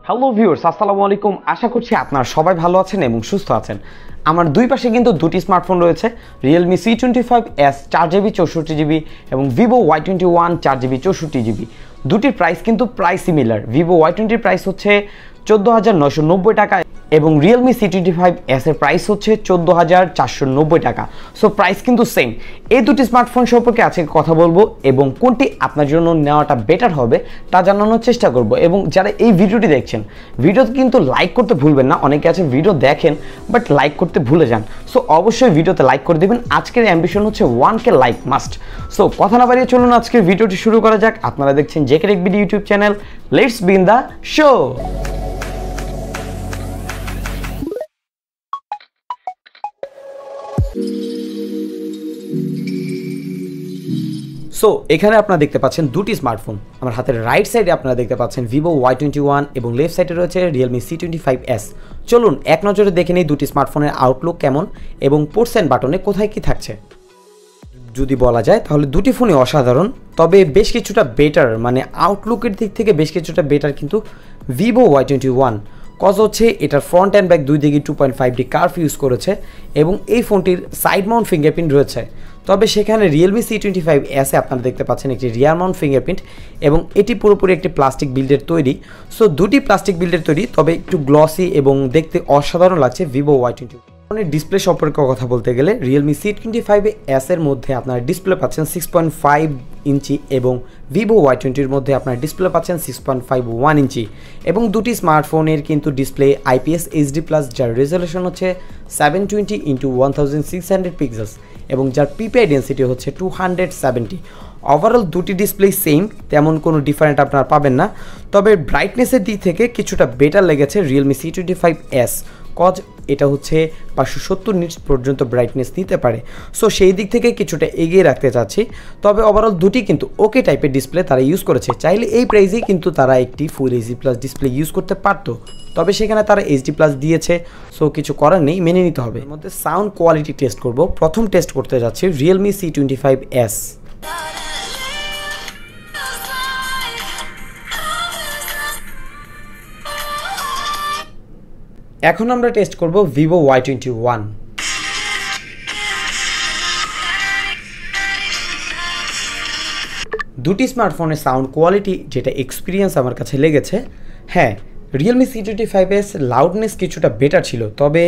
Hello viewers, আসসালামু আলাইকুম। আশা করছি আপনারা সবাই ভালো আছেন এবং সুস্থ আছেন। আমার দুই পাশে কিন্তু দুটি স্মার্টফোন রয়েছে, realme C25s 4GB 64GB এবং Vivo Y21 4GB 64GB। দুটির প্রাইস কিন্তু প্রায় সিমিলার। Vivo Y20 এর প্রাইস হচ্ছে 14,990 টাকা এবং realme C25s এর প্রাইস হচ্ছে 14,490 টাকা। সো প্রাইস কিন্তু সেম। এই দুটি স্মার্টফোন সম্পর্কে আজকে কথা বলবো এবং কোনটি আপনার জন্য নেওয়াটা বেটার হবে তা জানানোর চেষ্টা করব। এবং যারা এই ভিডিওটি দেখছেন, ভিডিওতে কিন্তু লাইক করতে ভুলবেন না। অনেকে আছে ভিডিও দেখেন বাট লাইক করতে ভুলে যান। সো অবশ্যই ভিডিওতে লাইক করে দেবেন। আজকের অ্যাম্বিশন হচ্ছে 1K লাইক মাস্ট। সো কথা না বাড়িয়ে চলুন আজকের ভিডিওটি শুরু করা যাক। আপনারা দেখছেন JK tech video YouTube channel. Let's begin the show. So এখানে আপনারা দেখতে পাচ্ছেন দুটি স্মার্টফোন। আমার হাতের রাইট সাইডে আপনারা দেখতে পাচ্ছেন Vivo Y21 এবং লেফট সাইডে রয়েছে realme C25s। চলুন এক নজরে দেখে নিই দুটি স্মার্টফোনের আউটলুক কেমন এবং পোর্টস বাটনে কোথায় কি থাকছে। যদি বলা যায় তাহলে দুটি ফোনই অসাধারণ, তবে বেশ কিছুটা বেটার, মানে আউটলুকের দিক থেকে বেশ কিছুটা বেটার কিন্তু Vivo Y21। কজ হচ্ছে এটার ফ্রন্ট অ্যান্ড ব্যাক দুই দিকে 2.5D কার্ভ ইউজ করেছে এবং এই ফোনটির সাইড মাউন্ট ফিঙ্গারপ্রিন্ট রয়েছে। তবে সেখানে realme C25s আপনারা দেখতে পাচ্ছেন একটি রিয়ার মাউন্ট ফিঙ্গারপ্রিন্ট এবং এটি পুরোপুরি একটি প্লাস্টিক বিল্ডের তৈরি। সো দুটি প্লাস্টিক বিল্ডের তৈরি, তবে একটু গ্লসি এবং দেখতে অসাধারণ লাগছে Vivo Y21। ডিসপ্লে সম্পর্কে কথা বলতে গেলে realme C25s এর মধ্যে আপনারা ডিসপ্লে পাচ্ছেন 6.5 ইঞ্চি এবং Vivo Y20 এর মধ্যে আপনারা ডিসপ্লে পাচ্ছেন 6.51 ইঞ্চি এবং দুটি স্মার্টফোনের কিন্তু ডিসপ্লে IPS HD+ যার রেজলিউশন হচ্ছে 720x1600 পিক্সেলস এবং যার PPI ডেন্সিটি হচ্ছে 270। ওভারঅল দুটি ডিসপ্লে সেম, তেমন কোনো ডিফারেন্ট আপনারা পাবেন না। তবে ব্রাইটনেসের দিক থেকে কিছুটা বেটার লেগেছে realme C25s, কজ এটা হচ্ছে 570 নিটস পর্যন্ত ব্রাইটনেস নিতে পারে। সো সেই দিক থেকে কিছুটা এগিয়ে রাখতে চাচ্ছি। তবে ওভারঅল দুটি কিন্তু ওকে টাইপের ডিসপ্লে তারা ইউজ করেছে। চাইলে এই প্রাইসেই কিন্তু তারা একটি ফুল HD+ ডিসপ্লে ইউজ করতে পারতো, তবে সেখানে তারা HD+ দিয়েছে। সো কিছু করার নেই, মেনে নিতে হবে। এর মধ্যে সাউন্ড কোয়ালিটি টেস্ট করব। প্রথম টেস্ট করতে যাচ্ছি realme C25s। এখন আমরা টেস্ট করব Vivo Y21। দুটি স্মার্টফোনের সাউন্ড কোয়ালিটি যেটা এক্সপিরিয়েন্স আমার কাছে লেগেছে, হ্যাঁ realme C25s লাউডনেস কিছুটা বেটার ছিল, তবে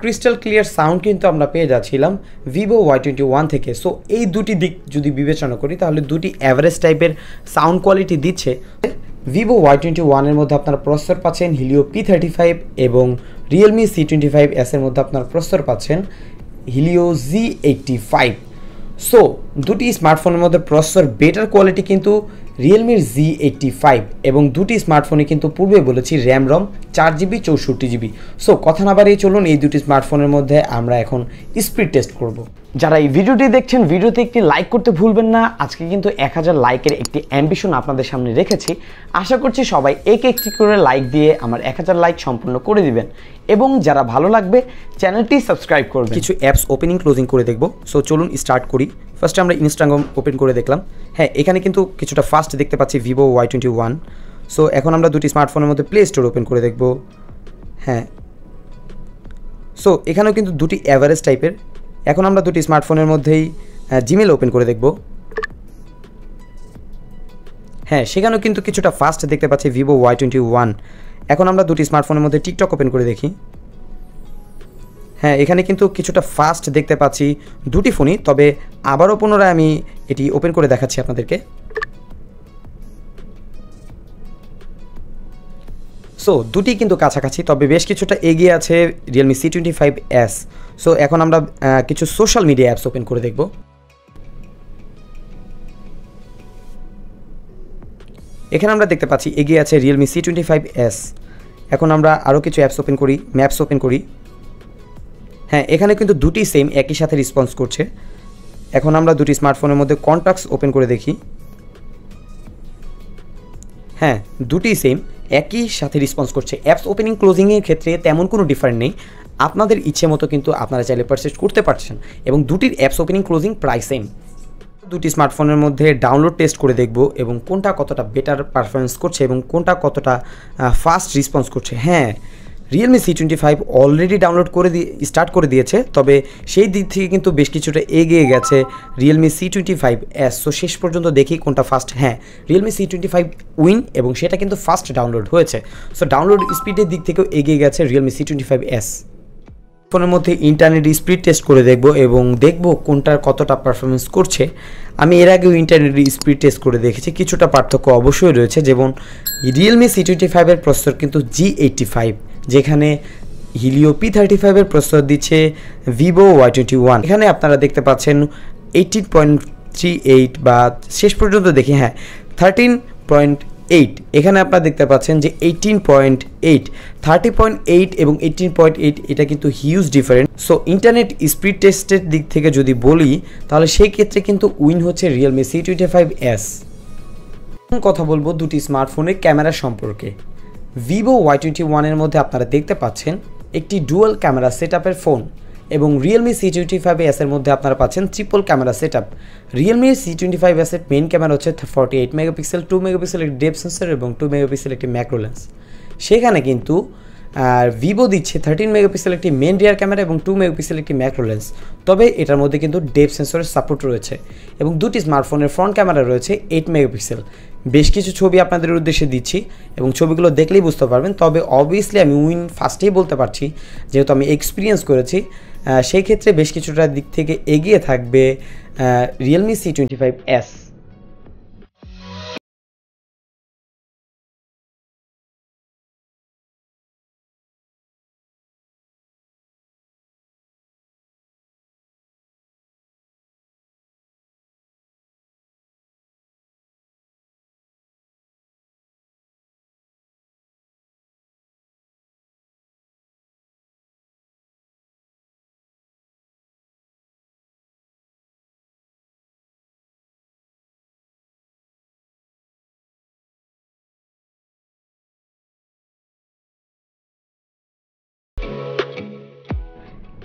ক্রিস্টাল ক্লিয়ার সাউন্ড কিন্তু আমরা পেয়ে যাচ্ছিলাম Vivo Y21 থেকে। সো এই দুটি দিক যদি বিবেচনা করি তাহলে দুটি অ্যাভারেজ টাইপের সাউন্ড কোয়ালিটি দিচ্ছে। Vivo Y21 এর মধ্যে আপনারা প্রসেসর পাচ্ছেন Helio P35 এবং realme C25s এর মধ্যে আপনারা প্রসেসর পাচ্ছেন Helio Z85। সো দুটি স্মার্টফোনের মধ্যে প্রসেসর বেটার কোয়ালিটি কিন্তু realme Z85 এবং দুটি স্মার্টফোনে কিন্তু পূর্বে বলেছি RAM ROM 4GB 64GB। So কথা না বাড়িয়ে চলুন এই দুটি স্মার্টফোনের মধ্যে আমরা এখন স্পিড টেস্ট করব। যারা এই ভিডিওটি দেখছেন, ভিডিওতে একটি লাইক করতে ভুলবেন না। আজকে কিন্তু 1000 লাইকের একটি অ্যাম্বিশন আপনাদের সামনে রেখেছি। আশা করছি সবাই একটি করে লাইক দিয়ে আমার 1000 লাইক সম্পূর্ণ করে দিবেন এবং যারা ভালো লাগবে চ্যানেলটি সাবস্ক্রাইব করবেন। কিছু অ্যাপস ওপেনিং ক্লোজিং করে দেখব। সো চলুন স্টার্ট করি। ফার্স্টে আমরা ইনস্টাগ্রাম ওপেন করে দেখলাম। হ্যাঁ, এখানে কিন্তু কিছুটা ফাস্ট দেখতে পাচ্ছি Vivo Y21। সো এখন আমরা দুটি স্মার্টফোনের মধ্যে প্লে স্টোর ওপেন করে দেখব। হ্যাঁ, সো এখানেও কিন্তু দুটি অ্যাভারেজ টাইপের। এখন আমরা দুটি স্মার্টফোনের মধ্যেই জিমেল ওপেন করে দেখব। হ্যাঁ, সেখানেও কিন্তু কিছুটা ফাস্ট দেখতে পাচ্ছি Vivo Y21। এখন আমরা দুটি স্মার্টফোনের মধ্যে টিকটক ওপেন করে দেখি। হ্যাঁ, এখানে কিন্তু কিছুটা ফাস্ট দেখতে পাচ্ছি দুটি ফোনই, তবে আবারও পুনরায় আমি এটি ওপেন করে দেখাচ্ছি আপনাদেরকে। সো দুটি কিন্তু কাছাকাছি, তবে বেশ কিছুটা এগিয়ে আছে realme C25s। সো এখন আমরা কিছু সোশ্যাল মিডিয়া অ্যাপস ওপেন করে দেখব। এখানে আমরা দেখতে পাচ্ছি এগিয়ে আছে realme C25s। এখন আমরা আরও কিছু অ্যাপস ওপেন করি, ম্যাপস ওপেন করি। হ্যাঁ, এখানে কিন্তু দুটি সেম একই সাথে রেসপন্স করছে। এখন আমরা দুটি স্মার্টফোনের মধ্যে কন্ট্যাক্টস ওপেন করে দেখি। হ্যাঁ, দুটি সেম একই সাথে রেসপন্স করছে। অ্যাপস ওপেনিং ক্লোজিংয়ের ক্ষেত্রে তেমন কোনো ডিফারেন্ট নেই, আপনাদের ইচ্ছে মতো কিন্তু আপনারা চাইলে পারচেজ করতে পারছেন এবং দুটির অ্যাপস ওপেনিং ক্লোজিং প্রায় সেম। দুটি স্মার্টফোনের মধ্যে ডাউনলোড টেস্ট করে দেখব এবং কোনটা কতটা বেটার পারফরমেন্স করছে এবং কোনটা কতটা ফাস্ট রেসপন্স করছে। হ্যাঁ, রিয়েলমি C25 অলরেডি ডাউনলোড করে স্টার্ট করে দিয়েছে, তবে সেই দিক থেকে কিন্তু বেশ কিছুটা এগিয়ে গেছে রিয়েলমি C25s। সো শেষ পর্যন্ত দেখি কোনটা ফাস্ট। হ্যাঁ, রিয়েলমি C25 উইন এবং সেটা কিন্তু ফাস্ট ডাউনলোড হয়েছে। সো ডাউনলোড স্পিডের দিক থেকেও এগিয়ে গেছে রিয়েলমি C25s। ফোনের মধ্যে ইন্টারনেট স্পিড টেস্ট করে দেখব এবং দেখব কোনটার কতটা পারফরমেন্স করছে। আমি এর আগেও ইন্টারনেট স্পিড টেস্ট করে দেখেছি, কিছুটা পার্থক্য অবশ্যই রয়েছে। যেমন রিয়েলমি C25 এর প্রসেসর কিন্তু G85, যেখানে হিলিও P35 এর প্রসেসর দিচ্ছে Vivo Y21। এখানে আপনারা দেখতে পাচ্ছেন 18.38 বা শেষ পর্যন্ত দেখি, হ্যাঁ 13.8। এখানে আপনারা দেখতে পাচ্ছেন যে 18.8, 30.8 এবং 18.8, এটা কিন্তু huge difference. So internet speed টেস্টের দিক থেকে যদি বলি তাহলে সেই ক্ষেত্রে কিন্তু উইন হচ্ছে রিয়েলমি C25s। কথা বলবো দুটি স্মার্টফোনের ক্যামেরা সম্পর্কে। Vivo Y21 এর মধ্যে আপনারা দেখতে পাচ্ছেন একটি ডুয়াল ক্যামেরা সেটআপের ফোন এবং রিয়েলমি C25s এর মধ্যে আপনারা পাচ্ছেন triple camera setup. Realme C25s এর মেইন ক্যামেরা হচ্ছে 48 মেগাপিক্সেল, 2 মেগাপিক্সেল একটি ডেপথ সেন্সর এবং 2 মেগাপিক্সেল একটি ম্যাক্রো লেন্স। সেখানে কিন্তু ভিভো দিচ্ছে 13 মেগাপিক্সেল একটি মেন রিয়ার ক্যামেরা এবং 2 মেগাপিক্সেল একটি ম্যাক্রো লেন্স। তবে এটার মধ্যে কিন্তু ডেপথ সেন্সরের সাপোর্ট রয়েছে এবং দুটি স্মার্টফোনের ফ্রন্ট ক্যামেরা রয়েছে 8 মেগাপিক্সেল। বেশ কিছু ছবি আপনাদের উদ্দেশ্যে দিচ্ছি এবং ছবিগুলো দেখলেই বুঝতে পারবেন। তবে অবভিয়াসলি আমি উইন ফার্স্টেই বলতে পারছি, যেহেতু আমি এক্সপিরিয়েন্স করেছি। সেই ক্ষেত্রে বেশ কিছুটা দিক থেকে এগিয়ে থাকবে রিয়েলমি C25s।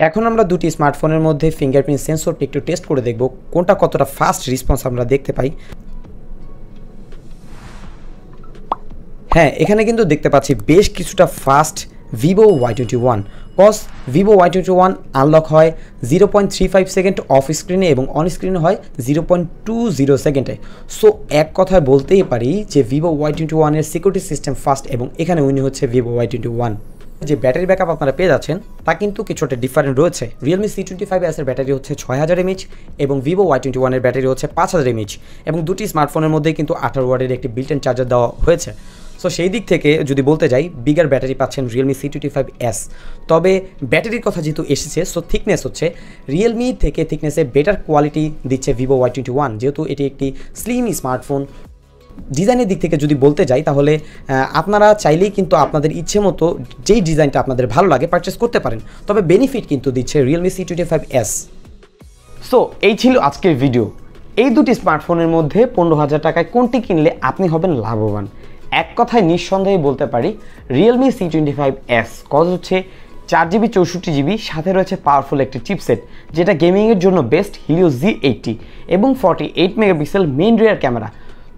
এখন আমরা দুটি স্মার্টফোনের মধ্যে ফিঙ্গারপ্রিন্ট সেন্সরটি একটু টেস্ট করে দেখব কোনটা কতটা ফাস্ট রেসপন্স আমরা দেখতে পাই। হ্যাঁ, এখানে কিন্তু দেখতে পাচ্ছি বেশ কিছুটা fast Vivo Y21, cause Vivo Y21 unlock হয় 0.35 সেকেন্ড অফ স্ক্রিনে এবং অন স্ক্রিনে হয় 0.20 সেকেন্ডে। সো এক কথায় বলতেই পারি যে Vivo Y21 এর সিকিউরিটি সিস্টেম ফাস্ট এবং এখানে উইন হচ্ছে Vivo Y21। যে ব্যাটারি ব্যাকআপ আপনারা পেয়ে যাচ্ছেন তা কিন্তু কিছুটা ডিফারেন্ট রয়েছে। রিয়েলমি C25s এর ব্যাটারি হচ্ছে 6000 mAh এবং Vivo Y21 এর ব্যাটারি হচ্ছে 5000 mAh এবং দুটি স্মার্টফোনের মধ্যে কিন্তু 18 ওয়াটের একটি বিল্ট ইন চার্জার দেওয়া হয়েছে। সো সেই দিক থেকে যদি বলতে যাই, বিগার ব্যাটারি পাচ্ছেন রিয়েলমি C25s। তবে ব্যাটারির কথা যেহেতু এসেছে, সো থিকনেস হচ্ছে রিয়েলমি থেকে থিকনেসে বেটার কোয়ালিটি দিচ্ছে Vivo Y21, যেহেতু এটি একটি স্লিম স্মার্টফোন। ডিজাইনের দিক থেকে যদি বলতে যাই তাহলে আপনারা চাইলেই কিন্তু আপনাদের ইচ্ছে মতো যেই ডিজাইনটা আপনাদের ভালো লাগে পারচেস করতে পারেন। তবে বেনিফিট কিন্তু দিচ্ছে রিয়েলমি C25s। সো এই ছিল আজকের ভিডিও। এই দুটি স্মার্টফোনের মধ্যে 15,000 টাকায় কোনটি কিনলে আপনি হবেন লাভবান? এক কথায় নিঃসন্দেহে বলতে পারি রিয়েলমি C25s, কজ হচ্ছে 4GB 64GB, সাথে রয়েছে পাওয়ারফুল একটি চিপসেট যেটা গেমিংয়ের জন্য বেস্ট, হিলিও Z80 এবং 48 মেগাপিক্সেল মেইন রিয়ার ক্যামেরা।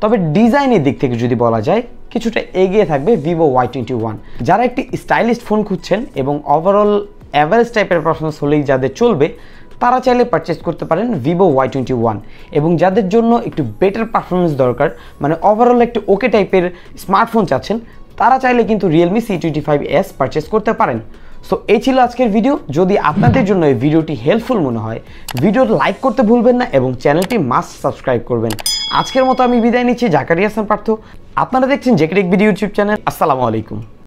তবে ডিজাইনের দিক থেকে যদি বলা যায় কিছুটা এগিয়ে থাকবে Vivo Y21। যারা একটি স্টাইলিশ ফোন খুঁজছেন এবং ওভারঅল অ্যাভারেজ টাইপের পারফরমেন্স হলেই যাদের চলবে, তারা চাইলে পারচেস করতে পারেন Vivo Y21। এবং যাদের জন্য একটু বেটার পারফরমেন্স দরকার, মানে ওভারঅল একটু ওকে টাইপের স্মার্টফোন চাচ্ছেন, তারা চাইলে কিন্তু রিয়েলমি C25s পারচেস করতে পারেন। সো এই ছিল আজকের ভিডিও। যদি আপনাদের জন্য এই ভিডিওটি হেল্পফুল মনে হয়, ভিডিওটি লাইক করতে ভুলবেন না এবং চ্যানেলটি মাস্ট সাবস্ক্রাইব করবেন। আজকের মতো আমি বিদায় নিচ্ছি, জাকারিয়া হাসান পার্থ। আপনারা দেখছেন JK tech video YouTube channel. আসসালামু আলাইকুম।